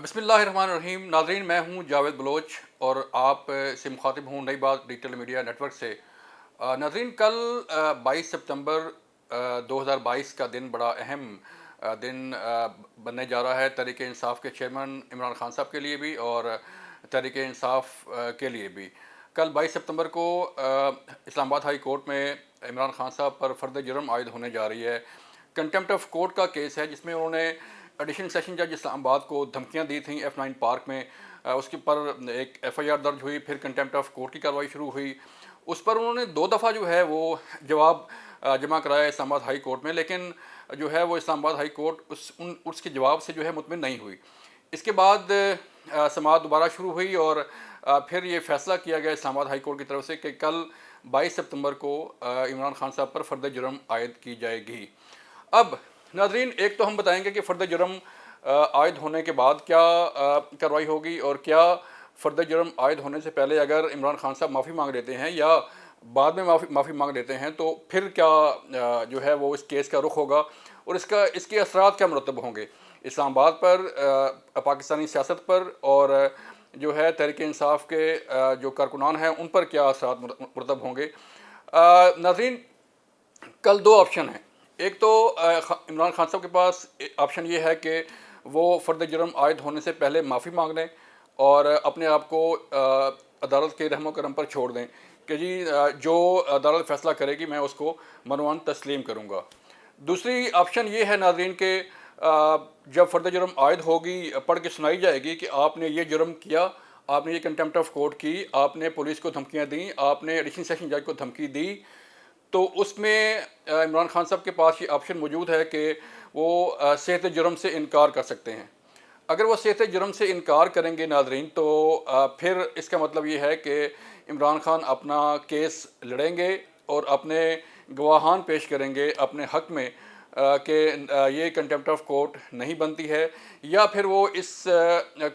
بسم اللہ الرحمن الرحیم. ناظرین، میں ہوں جاوید بلوچ اور آپ سے مخاطب ہوں نئی بات ڈیجیٹل میڈیا نیٹ ورک سے. ناظرین، کل 22 ستمبر 2022 کا دن بڑا اہم دن بننے جا رہا ہے تحریک انصاف کے چیئرمین عمران خان صاحب کے لیے بھی اور تحریک انصاف کے لیے بھی. کل 22 ستمبر کو اسلام آباد ہائی کورٹ میں عمران خان صاحب پر فرد جرم عائد ہونے جا رہی ہے. کنٹمپٹ آف کورٹ کا کیس ہے جس میں انہوں نے ایڈیشنل سیشن جج اسلام آباد کو دھمکیاں دی تھیں F9 پارک میں. اس کے پر ایک FIR درج ہوئی، پھر کنٹمپٹ آف کورٹ کی کارروائی شروع ہوئی. اس پر انہوں نے 2 دفعہ جو ہے وہ جواب جمع کرایا اسلام آباد ہائی کورٹ میں، لیکن جو ہے وہ اسلام آباد ہائی کورٹ اس کے جواب سے جو ہے مطمئن نہیں ہوئی. اس کے بعد سماعت دوبارہ شروع ہوئی اور پھر یہ فیصلہ کیا گیا اسلام آباد ہائی کورٹ کی طرف سے کہ کل 22 ستمبر کو عمران خان صاحب پر فرد جرم عائد کی جائے گی. اب ناظرین، ایک تو ہم بتائیں گے کہ فرد جرم عائد ہونے کے بعد کیا کارروائی ہوگی، اور کیا فرد جرم عائد ہونے سے پہلے اگر عمران خان صاحب معافی مانگ لیتے ہیں یا بعد میں معافی مانگ لیتے ہیں تو پھر کیا جو ہے وہ اس کیس کا رخ ہوگا، اور اس کے اثرات کیا مرتب ہوں گے اسلام آباد پر، پاکستانی سیاست پر، اور جو ہے تحریک انصاف کے جو کارکنان ہیں ان پر کیا اثرات مرتب ہوں گے. ناظرین، کل 2 آپشن ہیں. ایک تو عمران خان صاحب کے پاس آپشن یہ ہے کہ وہ فرد جرم عائد ہونے سے پہلے معافی مانگ لیں اور اپنے آپ کو عدالت کے رحم و کرم پر چھوڑ دیں کہ جی جو عدالت فیصلہ کرے گی میں اس کو منوان تسلیم کروں گا. دوسری آپشن یہ ہے ناظرین کہ جب فرد جرم عائد ہوگی، پڑھ کے سنائی جائے گی کہ آپ نے یہ جرم کیا، آپ نے یہ کنٹمپٹ آف کورٹ کی، آپ نے پولیس کو دھمکیاں دیں، آپ نے ایڈیشنل سیشن جج کو دھمکی دی، تو اس میں عمران خان صاحب کے پاس یہ آپشن موجود ہے کہ وہ صحت جرم سے انکار کر سکتے ہیں. اگر وہ صحت جرم سے انکار کریں گے ناظرین تو پھر اس کا مطلب یہ ہے کہ عمران خان اپنا کیس لڑیں گے اور اپنے گواہان پیش کریں گے اپنے حق میں کہ یہ کنٹمپٹ آف کورٹ نہیں بنتی ہے، یا پھر وہ اس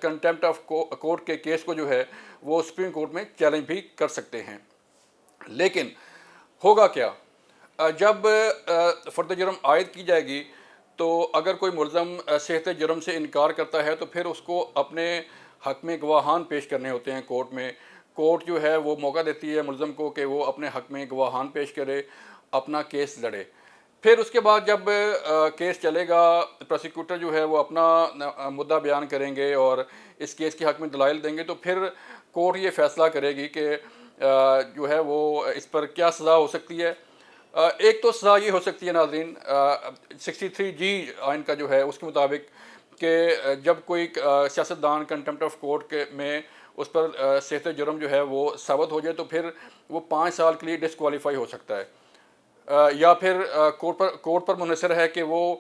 کنٹمپٹ آف کورٹ کے کیس کو جو ہے وہ سپریم کورٹ میں چیلنج بھی کر سکتے ہیں. لیکن ہوگا کیا جب فرد جرم عائد کی جائے گی؟ تو اگر کوئی ملزم صحت جرم سے انکار کرتا ہے تو پھر اس کو اپنے حق میں گواہان پیش کرنے ہوتے ہیں کورٹ میں. کورٹ جو ہے وہ موقع دیتی ہے ملزم کو کہ وہ اپنے حق میں گواہان پیش کرے، اپنا کیس لڑے. پھر اس کے بعد جب کیس چلے گا، پروسیکیوٹر جو ہے وہ اپنا مدعا بیان کریں گے اور اس کیس کے حق میں دلائل دیں گے، تو پھر کورٹ یہ فیصلہ کرے گی کہ جو ہے وہ اس پر کیا سزا ہو سکتی ہے. ایک تو سزا یہ ہو سکتی ہے ناظرین 63G آئین کا جو ہے اس کے مطابق کہ جب کوئی سیاستدان کنٹمپٹ آف کورٹ میں اس پر صحت جرم جو ہے وہ ثابت ہو جائے تو پھر وہ 5 سال کے لیے ڈسکوالیفائی ہو سکتا ہے. یا پھر کورٹ پر منحصر ہے کہ وہ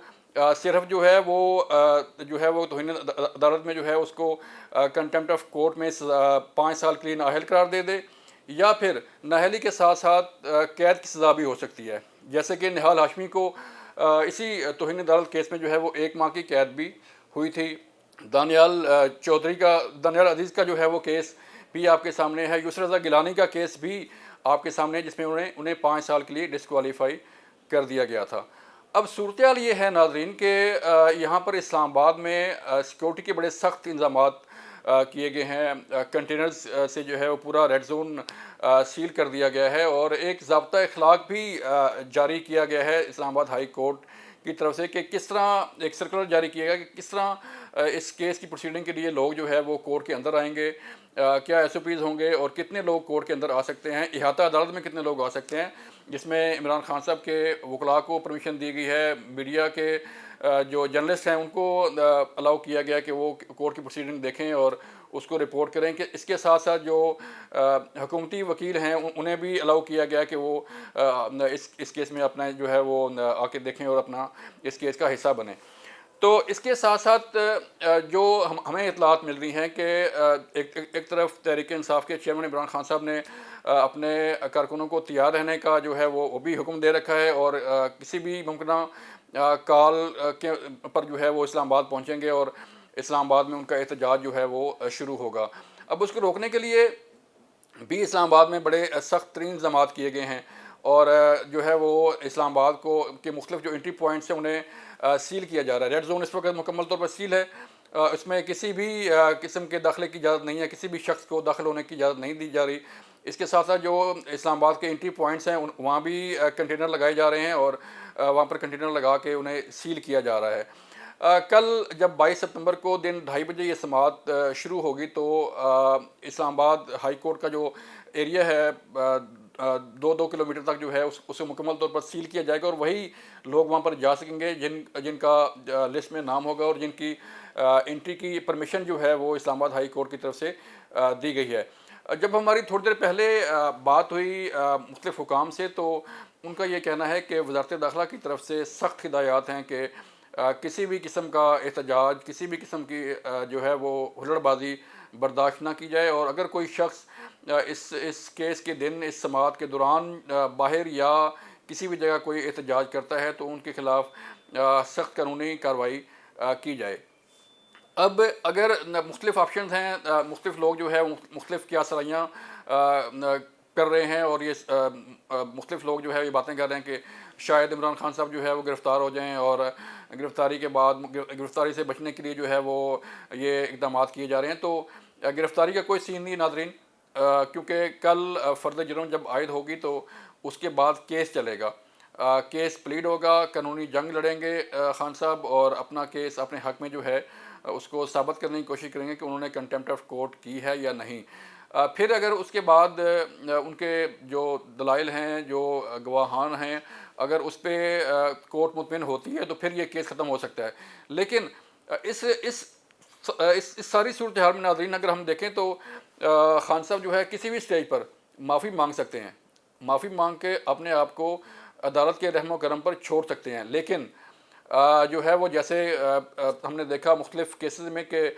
صرف جو ہے وہ توہین عدالت میں جو ہے اس کو کنٹمپٹ آف کورٹ میں 5 سال کے لیے نااہل قرار دے دے، یا پھر نااہلی کے ساتھ ساتھ قید کی سزا بھی ہو سکتی ہے. جیسے کہ نہال ہاشمی کو اسی توہین عدالت کیس میں جو ہے وہ 1 ماہ کی قید بھی ہوئی تھی. دانیال عزیز کا جو ہے وہ کیس بھی آپ کے سامنے ہے. یسر رضا گیلانی کا کیس بھی آپ کے سامنے ہے جس میں انہیں 5 سال کے لیے ڈسکوالیفائی کر دیا گیا تھا. اب صورتحال یہ ہے ناظرین کہ یہاں پر اسلام آباد میں سیکورٹی کے بڑے سخت انتظامات کیے گئے ہیں. کنٹینرز سے جو ہے وہ پورا ریڈ زون سیل کر دیا گیا ہے، اور ایک ضابطہ اخلاق بھی جاری کیا گیا ہے اسلام آباد ہائی کورٹ کی طرف سے کہ کس طرح ایک سرکولر جاری کیا گیا کہ کس طرح اس کیس کی پروسیڈنگ کے لیے لوگ جو ہے وہ کورٹ کے اندر آئیں گے، کیا SOPs ہوں گے اور کتنے لوگ کورٹ کے اندر آ سکتے ہیں، احاطہ عدالت میں کتنے لوگ آ سکتے ہیں، جس میں عمران خان صاحب کے وکلاء کو پرمیشن دی گئی ہے، میڈیا کے جو جرنلسٹ ہیں ان کو الاؤ کیا گیا کہ وہ کورٹ کی پروسیڈنگ دیکھیں اور اس کو رپورٹ کریں. کہ اس کے ساتھ ساتھ جو حکومتی وکیل ہیں انہیں بھی الاؤ کیا گیا کہ وہ اس کیس میں اپنا جو ہے وہ آ کے دیکھیں اور اپنا اس کیس کا حصہ بنیں. تو اس کے ساتھ ساتھ جو ہمیں اطلاعات مل رہی ہیں کہ ایک طرف تحریک انصاف کے چیئرمین عمران خان صاحب نے اپنے کارکنوں کو تیار رہنے کا جو ہے وہ بھی حکم دے رکھا ہے، اور کسی بھی ممکنہ کال کے پر جو ہے وہ اسلام آباد پہنچیں گے اور اسلام آباد میں ان کا احتجاج جو ہے وہ شروع ہوگا. اب اس کو روکنے کے لیے بھی اسلام آباد میں بڑے سخت ترین انتظامات کیے گئے ہیں، اور جو ہے وہ اسلام آباد کے مختلف جو انٹری پوائنٹس ہیں انہیں سیل کیا جا رہا ہے. ریڈ زون اس وقت مکمل طور پر سیل ہے. اس میں کسی بھی قسم کے داخلے کی اجازت نہیں ہے، کسی بھی شخص کو داخل ہونے کی اجازت نہیں دی جا رہی۔ اس کے ساتھ ساتھ جو اسلام آباد کے انٹری پوائنٹس ہیں وہاں بھی کنٹینر لگائے جا رہے ہیں، اور وہاں پر کنٹینر لگا کے انہیں سیل کیا جا رہا ہے۔ کل جب 22 ستمبر کو دن 2:30 بجے یہ سماعت شروع ہوگی تو اسلام آباد ہائی کورٹ کا جو ایریا ہے 2 کلومیٹر تک جو ہے اسے مکمل طور پر سیل کیا جائے گا، اور وہی لوگ وہاں پر جا سکیں گے جن کا لسٹ میں نام ہوگا اور جن کی انٹری کی پرمیشن جو ہے وہ اسلام آباد ہائی کورٹ کی طرف سے دی گئی ہے۔ جب ہماری تھوڑی دیر پہلے بات ہوئی مختلف حکام سے، تو ان کا یہ کہنا ہے کہ وزارت داخلہ کی طرف سے سخت ہدایات ہیں کہ کسی بھی قسم کا احتجاج، کسی بھی قسم کی جو ہے وہ ہلڑ بازی برداشت نہ کی جائے، اور اگر کوئی شخص اس کیس کے دن، اس سماعت کے دوران باہر یا کسی بھی جگہ کوئی احتجاج کرتا ہے تو ان کے خلاف سخت قانونی کارروائی کی جائے۔ اب اگر مختلف آپشنز ہیں، مختلف لوگ جو ہے مختلف کیا سرائیاں کر رہے ہیں، اور یہ مختلف لوگ جو ہے یہ باتیں کر رہے ہیں کہ شاید عمران خان صاحب جو ہے وہ گرفتار ہو جائیں، اور گرفتاری کے بعد گرفتاری سے بچنے کے لیے جو ہے وہ یہ اقدامات کیے جا رہے ہیں۔ تو گرفتاری کا کوئی سین نہیں ناظرین، کیونکہ کل فرد جرم جب عائد ہوگی تو اس کے بعد کیس چلے گا، کیس پلیڈ ہوگا، قانونی جنگ لڑیں گے خان صاحب، اور اپنا کیس اپنے حق میں جو ہے اس کو ثابت کرنے کی کوشش کریں گے کہ انہوں نے کنٹیمپٹ آف کورٹ کی ہے یا نہیں۔ پھر اگر اس کے بعد ان کے جو دلائل ہیں، جو گواہان ہیں، اگر اس پہ کورٹ مطمئن ہوتی ہے تو پھر یہ کیس ختم ہو سکتا ہے۔ لیکن اس ساری صورتحال میں ناظرین اگر ہم دیکھیں تو خان صاحب جو ہے کسی بھی سٹیج پر معافی مانگ سکتے ہیں، معافی مانگ کے اپنے آپ کو عدالت کے رحم و کرم پر چھوڑ سکتے ہیں۔ لیکن جو ہے وہ جیسے ہم نے دیکھا مختلف کیسز میں کہ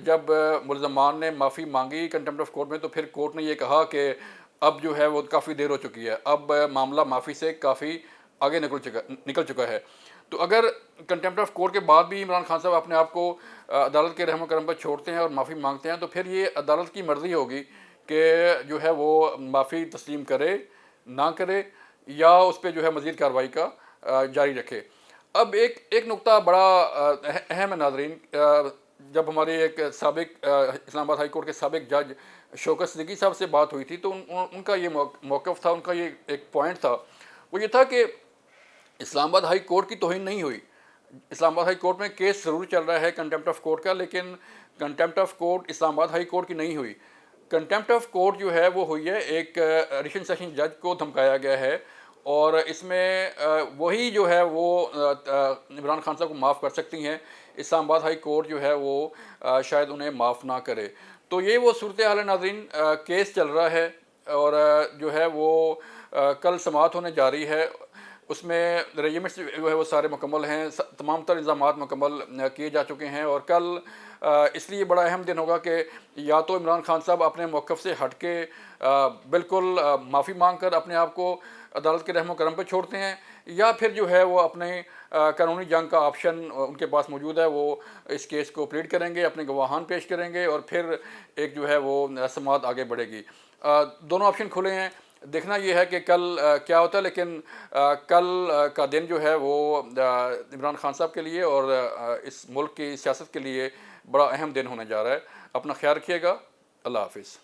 جب ملزمان نے معافی مانگی کنٹیمپٹ آف کورٹ میں، تو پھر کورٹ نے یہ کہا کہ اب جو ہے وہ کافی دیر ہو چکی ہے، اب معاملہ معافی سے کافی آگے نکل چکا ہے۔ تو اگر کنٹیمپٹ آف کورٹ کے بعد بھی عمران خان صاحب اپنے آپ کو عدالت کے رحم و کرم پر چھوڑتے ہیں اور معافی مانگتے ہیں، تو پھر یہ عدالت کی مرضی ہوگی کہ جو ہے وہ معافی تسلیم کرے، نہ کرے، یا اس پہ جو ہے مزید کارروائی کا جاری رکھے۔ اب ایک نقطہ بڑا اہم ہے ناظرین، جب ہمارے ایک سابق اسلام آباد ہائی کورٹ کے سابق جج شوکت صدیقی صاحب سے بات ہوئی تھی، تو ان کا یہ موقف تھا، ان کا یہ ایک پوائنٹ تھا، وہ یہ تھا کہ اسلام آباد ہائی کورٹ کی توہین نہیں ہوئی۔ اسلام آباد ہائی کورٹ میں کیس ضرور چل رہا ہے کنٹیمپٹ آف کورٹ کا، لیکن کنٹیمپٹ آف کورٹ اسلام آباد ہائی کورٹ کی نہیں ہوئی۔ کنٹیمپٹ آف کورٹ جو ہے وہ ہوئی ہے ایک ایڈیشنل سیشن جج کو دھمکایا گیا ہے، اور اس میں وہی جو ہے وہ عمران خان صاحب کو معاف کر سکتی ہیں، اسلام آباد ہائی کورٹ جو ہے وہ شاید انہیں معاف نہ کرے۔ تو یہ وہ صورتحال ہے ناظرین، کیس چل رہا ہے، اور جو ہے وہ کل سماعت ہونے جا رہی ہے۔ اس میں ریجیمنٹس جو ہے وہ سارے مکمل ہیں، تمام تر انتظامات مکمل کیے جا چکے ہیں، اور کل اس لیے بڑا اہم دن ہوگا کہ یا تو عمران خان صاحب اپنے موقف سے ہٹ کے بالکل معافی مانگ کر اپنے آپ کو عدالت کے رحم و کرم پہ چھوڑتے ہیں، یا پھر جو ہے وہ اپنے قانونی جنگ کا آپشن ان کے پاس موجود ہے، وہ اس کیس کو پلیڈ کریں گے، اپنے گواہان پیش کریں گے، اور پھر ایک جو ہے وہ سماعت آگے بڑھے گی۔ دونوں آپشن کھلے ہیں، دیکھنا یہ ہے کہ کل کیا ہوتا ہے۔ لیکن کل کا دن جو ہے وہ عمران خان صاحب کے لیے اور اس ملک کی سیاست کے لیے بڑا اہم دن ہونے جا رہا ہے۔ اپنا خیال رکھیے گا، اللہ حافظ۔